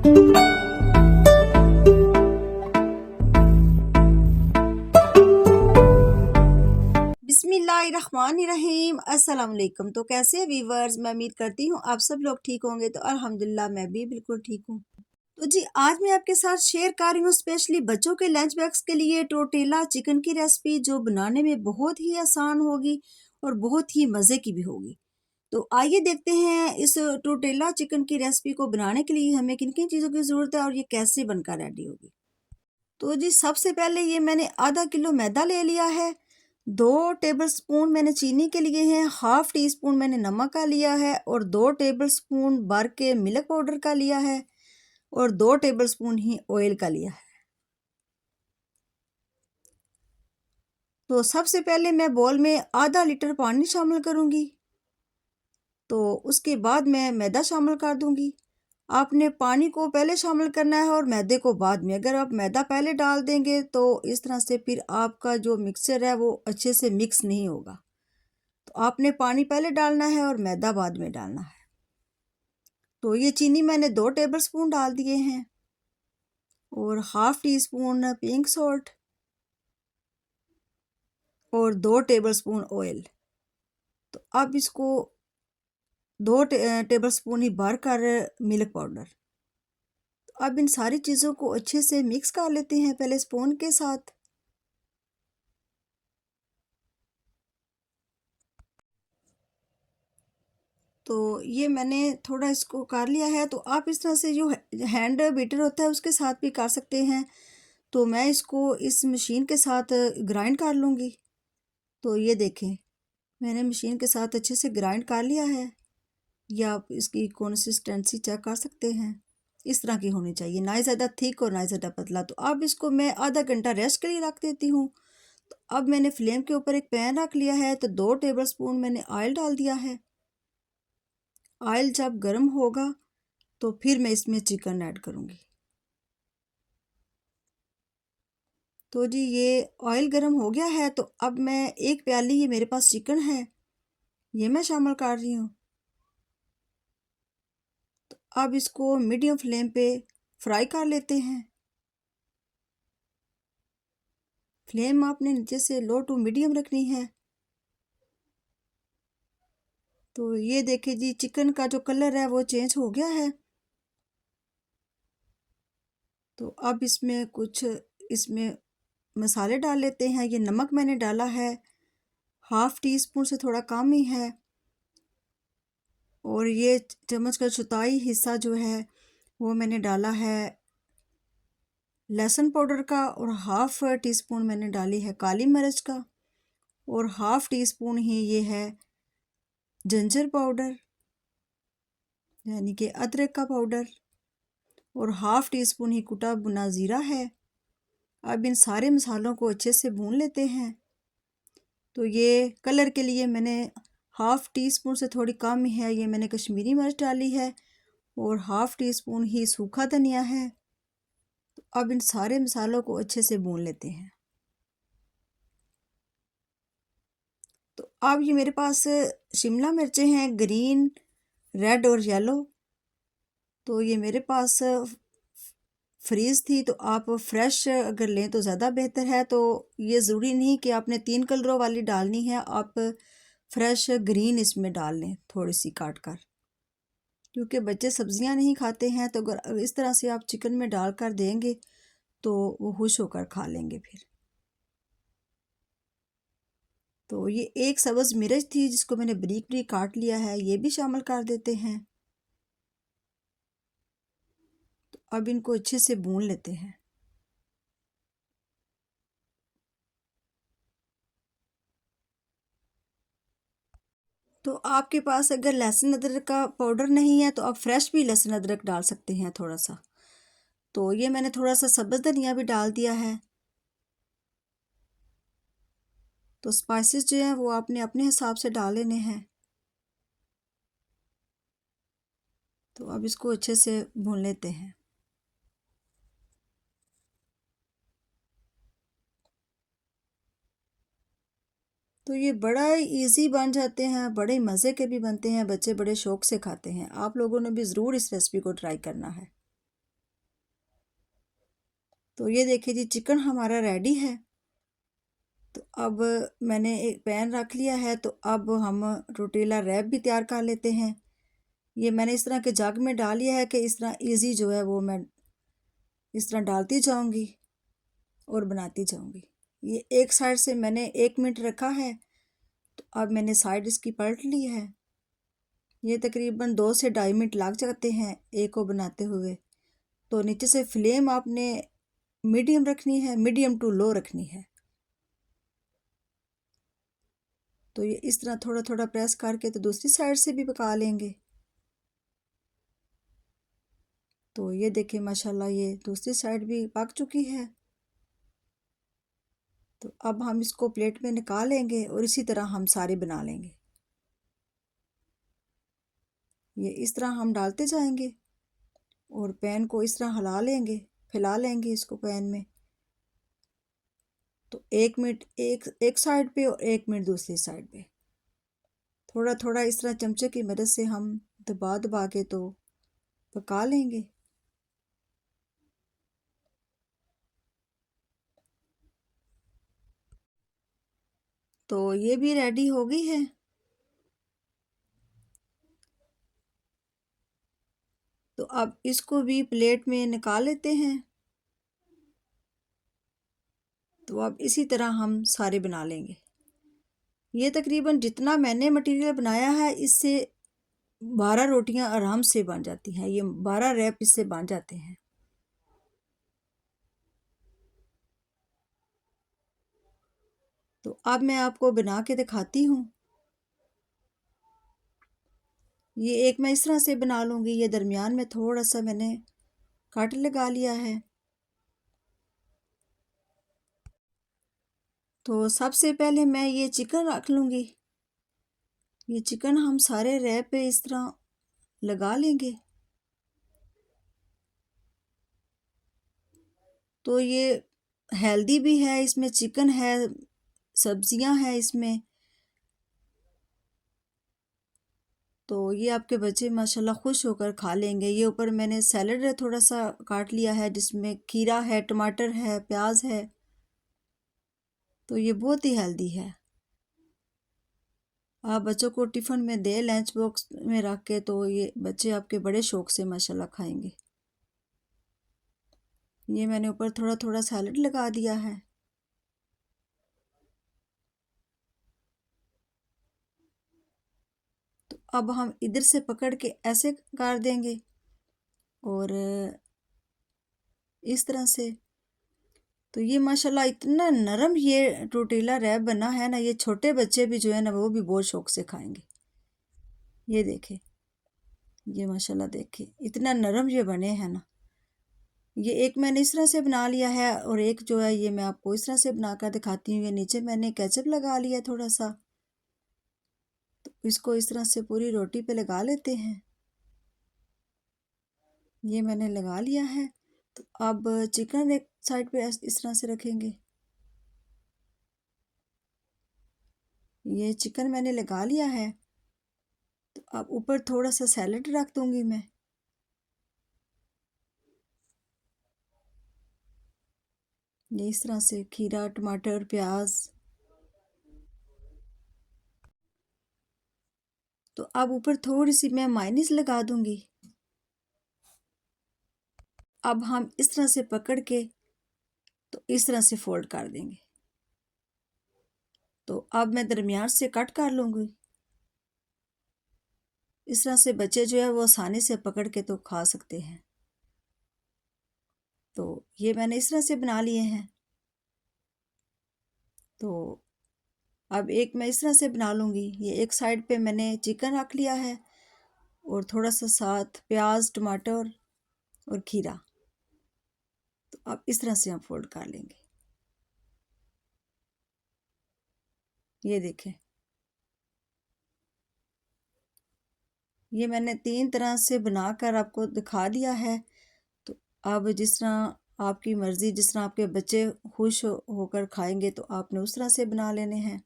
बिस्मिल्लाहिर्रहमानिर्रहीम। अस्सलाम वालेकुम। तो कैसे वीवर्स, मैं उम्मीद करती हूँ आप सब लोग ठीक होंगे। तो अल्हम्दुलिल्लाह मैं भी बिल्कुल ठीक हूँ। तो जी आज मैं आपके साथ शेयर कर रही हूँ स्पेशली बच्चों के लंच बॉक्स के लिए टोटेला चिकन की रेसिपी, जो बनाने में बहुत ही आसान होगी और बहुत ही मज़े की भी होगी। तो आइए देखते हैं इस टोटेला चिकन की रेसिपी को बनाने के लिए हमें किन किन चीज़ों की ज़रूरत है और ये कैसे बनकर रेडी होगी। तो जी सबसे पहले ये मैंने आधा किलो मैदा ले लिया है, 2 टेबलस्पून मैंने चीनी के लिए हैं, हाफ टी स्पून मैंने नमक का लिया है और 2 टेबलस्पून भर के मिल्क पाउडर का लिया है और 2 टेबलस्पून ही ऑयल का लिया है। तो सबसे पहले मैं बोल में आधा लीटर पानी शामिल करूँगी, तो उसके बाद मैं मैदा शामिल कर दूँगी। आपने पानी को पहले शामिल करना है और मैदे को बाद में। अगर आप मैदा पहले डाल देंगे तो इस तरह से फिर आपका जो मिक्सचर है वो अच्छे से मिक्स नहीं होगा। तो आपने पानी पहले डालना है और मैदा बाद में डालना है। तो ये चीनी मैंने 2 टेबलस्पून डाल दिए हैं और half tea spoon pink salt और 2 टेबलस्पून ऑयल। तो अब इसको 2 टेबलस्पून ही भर कर मिल्क पाउडर। तो अब इन सारी चीज़ों को अच्छे से मिक्स कर लेते हैं पहले स्पून के साथ। तो ये मैंने थोड़ा इसको कर लिया है। तो आप इस तरह से जो हैंड बीटर होता है उसके साथ भी कर सकते हैं। तो मैं इसको इस मशीन के साथ ग्राइंड कर लूँगी। तो ये देखें, मैंने मशीन के साथ अच्छे से ग्राइंड कर लिया है। या आप इसकी कंसिस्टेंसी चेक कर सकते हैं, इस तरह की होनी चाहिए, ना ही ज़्यादा थिक और ना ही ज़्यादा पतला। तो अब इसको मैं आधा घंटा रेस्ट के लिए रख देती हूँ। तो अब मैंने फ्लेम के ऊपर एक पैन रख लिया है, तो 2 टेबलस्पून मैंने ऑयल डाल दिया है। ऑयल जब गर्म होगा तो फिर मैं इसमें चिकन ऐड करूँगी। तो जी ये ऑयल गर्म हो गया है, तो अब मैं एक प्याली ही मेरे पास चिकन है, ये मैं शामिल कर रही हूँ। तो अब इसको मीडियम फ्लेम पे फ्राई कर लेते हैं। फ्लेम आपने नीचे से लो टू मीडियम रखनी है। तो ये देखिए जी, चिकन का जो कलर है वो चेंज हो गया है। तो अब इसमें मसाले डाल लेते हैं। ये नमक मैंने डाला है, हाफ टी स्पून से थोड़ा कम ही है। और ये चम्मच का चौथाई हिस्सा जो है वो मैंने डाला है लहसुन पाउडर का और हाफ टी स्पून मैंने डाली है काली मिर्च का और हाफ टी स्पून ही ये है जिंजर पाउडर यानी कि अदरक का पाउडर और हाफ टी स्पून ही कुटा भुना ज़ीरा है। अब इन सारे मसालों को अच्छे से भून लेते हैं। तो ये कलर के लिए मैंने हाफ टी स्पून से थोड़ी कम ही है, ये मैंने कश्मीरी मिर्च डाली है और हाफ टी स्पून ही सूखा धनिया है। तो अब इन सारे मसालों को अच्छे से भून लेते हैं। तो अब ये मेरे पास शिमला मिर्चें हैं, ग्रीन, रेड और येलो। तो ये मेरे पास फ्रीज़ थी, तो आप फ्रेश अगर लें तो ज़्यादा बेहतर है। तो ये ज़रूरी नहीं कि आपने 3 कलरों वाली डालनी है, आप फ्रेश ग्रीन इसमें डाल लें थोड़ी सी काट कर, क्योंकि बच्चे सब्जियां नहीं खाते हैं। तो अगर इस तरह से आप चिकन में डाल कर देंगे तो वो खुश होकर खा लेंगे फिर। तो ये एक सब्ज़ मिर्च थी जिसको मैंने बारीक बारीक काट लिया है, ये भी शामिल कर देते हैं। तो अब इनको अच्छे से भून लेते हैं। तो आपके पास अगर लहसुन अदरक का पाउडर नहीं है तो आप फ्रेश भी लहसुन अदरक डाल सकते हैं थोड़ा सा। तो ये मैंने थोड़ा सा सब्ज़ धनिया भी डाल दिया है। तो स्पाइसेस जो हैं वो आपने अपने हिसाब से डाल लेने हैं। तो अब इसको अच्छे से भून लेते हैं। तो ये बड़ा इजी बन जाते हैं, बड़े मज़े के भी बनते हैं, बच्चे बड़े शौक से खाते हैं। आप लोगों ने भी ज़रूर इस रेसिपी को ट्राई करना है। तो ये देखिए जी, चिकन हमारा रेडी है। तो अब मैंने एक पैन रख लिया है, तो अब हम टोटेला रैप भी तैयार कर लेते हैं। ये मैंने इस तरह के जग में डाल लिया है कि इस तरह इजी जो है वो मैं इस तरह डालती जाऊंगी और बनाती जाऊंगी। ये एक साइड से मैंने 1 मिनट रखा है, तो अब मैंने साइड इसकी पलट ली है। ये तकरीबन 2 से 2.5 मिनट लग जाते हैं एक को बनाते हुए। तो नीचे से फ्लेम आपने मीडियम रखनी है, मीडियम टू लो रखनी है। तो ये इस तरह थोड़ा थोड़ा प्रेस करके तो दूसरी साइड से भी पका लेंगे। तो ये देखिए माशाल्लाह ये दूसरी साइड भी पक चुकी है। तो अब हम इसको प्लेट में निकालेंगे और इसी तरह हम सारे बना लेंगे। ये इस तरह हम डालते जाएंगे और पैन को इस तरह हिला लेंगे, फैला लेंगे इसको पैन में। तो 1 मिनट एक एक साइड पे और 1 मिनट दूसरी साइड पे, थोड़ा थोड़ा इस तरह चमचे की मदद से हम दबा दबा के तो पका लेंगे। तो ये भी रेडी हो गई है। तो अब इसको भी प्लेट में निकाल लेते हैं। तो अब इसी तरह हम सारे बना लेंगे। ये तकरीबन जितना मैंने मटेरियल बनाया है इससे 12 रोटियां आराम से बन जाती हैं। ये 12 रैप इससे बन जाते हैं। तो अब मैं आपको बना के दिखाती हूँ। ये एक मैं इस तरह से बना लूँगी। ये दरमियान में थोड़ा सा मैंने कट लगा लिया है। तो सबसे पहले मैं ये चिकन रख लूँगी। ये चिकन हम सारे रैप पे इस तरह लगा लेंगे। तो ये हेल्दी भी है, इसमें चिकन है, सब्जियां हैं इसमें। तो ये आपके बच्चे माशाल्लाह खुश होकर खा लेंगे। ये ऊपर मैंने सैलड थोड़ा सा काट लिया है जिसमें खीरा है, टमाटर है, प्याज है। तो ये बहुत ही हेल्दी है। आप बच्चों को टिफ़िन में दे लंच बॉक्स में रख के, तो ये बच्चे आपके बड़े शौक से माशाल्लाह खाएंगे। ये मैंने ऊपर थोड़ा थोड़ा सैलड लगा दिया है। तो अब हम इधर से पकड़ के ऐसे कर देंगे और इस तरह से। तो ये माशाल्लाह इतना नरम ये टोटेला रैप बना है ना, ये छोटे बच्चे भी जो है ना वो भी बहुत शौक से खाएंगे। ये देखें, ये माशाल्लाह देखिए इतना नरम ये बने हैं ना। ये एक मैंने इस तरह से बना लिया है और एक जो है ये मैं आपको इस तरह से बनाकर दिखाती हूँ। ये नीचे मैंने केचप लगा लिया थोड़ा सा। तो इसको इस तरह से पूरी रोटी पे लगा लेते हैं। ये मैंने लगा लिया है। तो अब चिकन एक साइड पे इस तरह से रखेंगे। ये चिकन मैंने लगा लिया है। तो अब ऊपर थोड़ा सा सैलेड रख दूंगी मैं। ये इस तरह से खीरा, टमाटर, प्याज। तो अब ऊपर थोड़ी सी मैं मायनीस लगा दूंगी। अब हम इस तरह से पकड़ के तो इस तरह से फोल्ड कर देंगे। तो अब मैं दरमियान से कट कर लूँगी। इस तरह से बच्चे जो है वो आसानी से पकड़ के तो खा सकते हैं। तो ये मैंने इस तरह से बना लिए हैं। तो अब एक मैं इस तरह से बना लूँगी। ये एक साइड पे मैंने चिकन रख लिया है और थोड़ा सा साथ प्याज, टमाटर और खीरा। तो अब इस तरह से हम फोल्ड कर लेंगे। ये देखें, ये मैंने 3 तरह से बनाकर आपको दिखा दिया है। तो अब जिस तरह आपकी मर्ज़ी, जिस तरह आपके बच्चे खुश होकर खाएंगे तो आपने उस तरह से बना लेने हैं।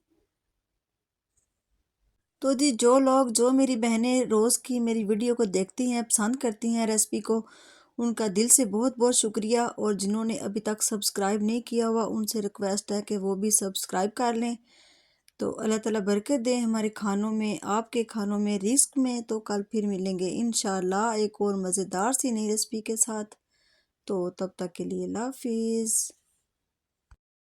तो जी जो लोग, जो मेरी बहनें रोज़ की मेरी वीडियो को देखती हैं, पसंद करती हैं रेसिपी को, उनका दिल से बहुत बहुत शुक्रिया। और जिन्होंने अभी तक सब्सक्राइब नहीं किया हुआ उनसे रिक्वेस्ट है कि वो भी सब्सक्राइब कर लें। तो अल्लाह ताला बरकत दे हमारे खानों में, आपके खानों में, रिस्क में। तो कल फिर मिलेंगे इंशाल्लाह एक और मज़ेदार सी नई रेसिपी के साथ। तो तब तक के लिए अल्लाह हाफिज़।